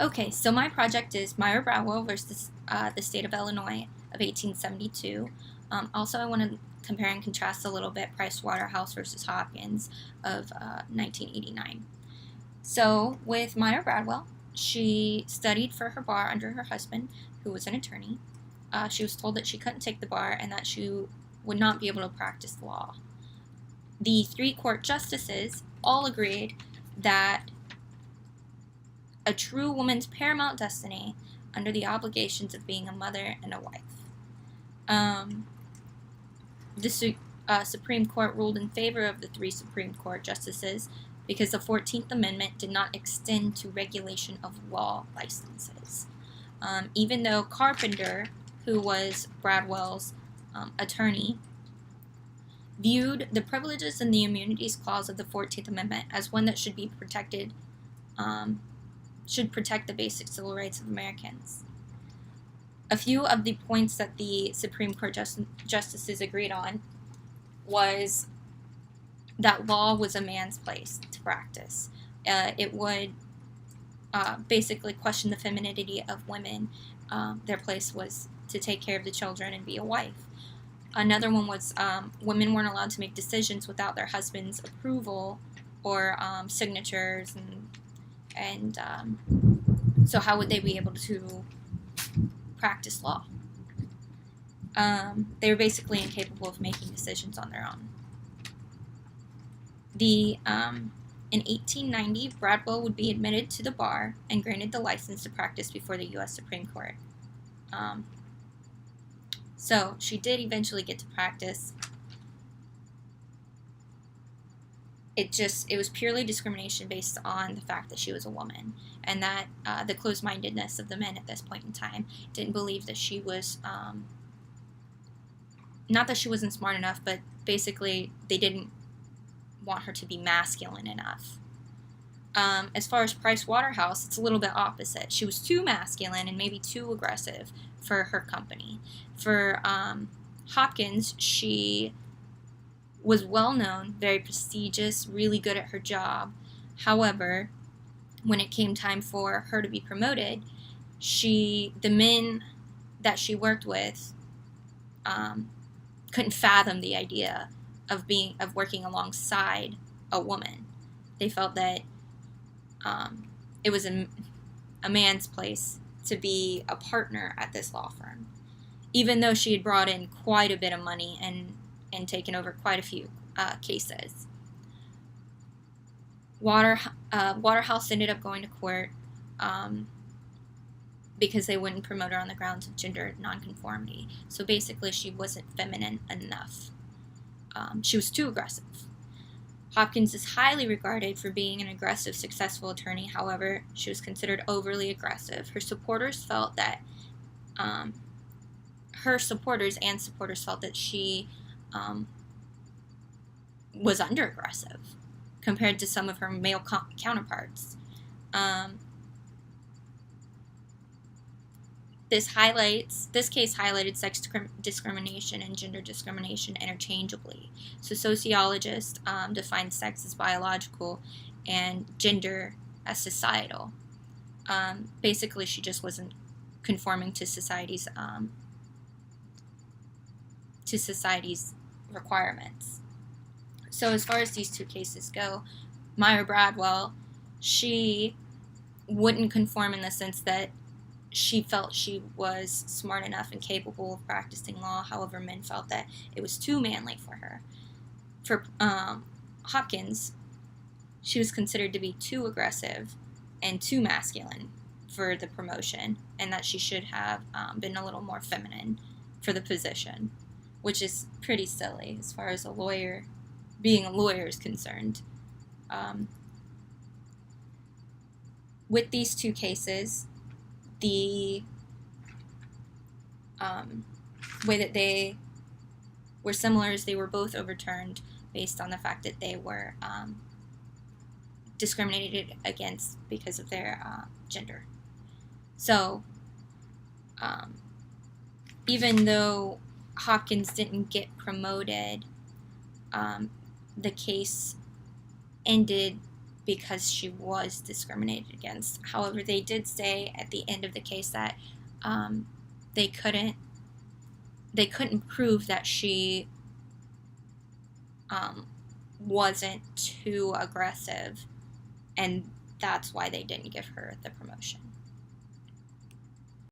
Okay, so my project is Myra Bradwell versus the state of Illinois of 1872. Also, I want to compare and contrast a little bit Price Waterhouse versus Hopkins of 1989. So, with Myra Bradwell, she studied for her bar under her husband, who was an attorney. She was told that she couldn't take the bar and that she would not be able to practice law. The three court justices all agreed that a true woman's paramount destiny under the obligations of being a mother and a wife. The Supreme Court ruled in favor of the three Supreme Court justices because the 14th Amendment did not extend to regulation of law licenses. Even though Carpenter, who was Bradwell's attorney, viewed the privileges and the immunities clause of the 14th Amendment as one that should be protected, should protect the basic civil rights of Americans. A few of the points that the Supreme Court justices agreed on was that law was a man's place to practice. It would basically question the femininity of women. Their place was to take care of the children and be a wife. Another one was women weren't allowed to make decisions without their husband's approval or signatures, and so how would they be able to practice law? They were basically incapable of making decisions on their own. In 1890, Bradwell would be admitted to the bar and granted the license to practice before the U.S. Supreme Court. So she did eventually get to practice. It was purely discrimination based on the fact that she was a woman, and that the closed-mindedness of the men at this point in time didn't believe that she was, not that she wasn't smart enough, but basically they didn't want her to be masculine enough. As far as Price Waterhouse, it's a little bit opposite. She was too masculine and maybe too aggressive for her company. For Hopkins, she was well known, very prestigious, really good at her job. However, when it came time for her to be promoted, the men that she worked with couldn't fathom the idea of working alongside a woman. They felt that it was a man's place to be a partner at this law firm, even though she had brought in quite a bit of money and taken over quite a few cases. Waterhouse ended up going to court because they wouldn't promote her on the grounds of gender nonconformity. So basically, she wasn't feminine enough. She was too aggressive. Hopkins is highly regarded for being an aggressive, successful attorney. However, she was considered overly aggressive. Her supporters felt that she was under-aggressive compared to some of her male counterparts. This case highlighted sex discrimination and gender discrimination interchangeably. So sociologists define sex as biological and gender as societal. Basically, she just wasn't conforming to society's requirements. So as far as these two cases go, Myra Bradwell, she wouldn't conform in the sense that she felt she was smart enough and capable of practicing law. However, men felt that it was too manly for her. For Hopkins, she was considered to be too aggressive and too masculine for the promotion, and that she should have been a little more feminine for the position, which is pretty silly as far as being a lawyer is concerned. With these two cases, the way that they were similar is they were both overturned based on the fact that they were discriminated against because of their gender. So, even though Hopkins didn't get promoted, the case ended because she was discriminated against. However, they did say at the end of the case that they couldn't prove that she wasn't too aggressive, and that's why they didn't give her the promotion.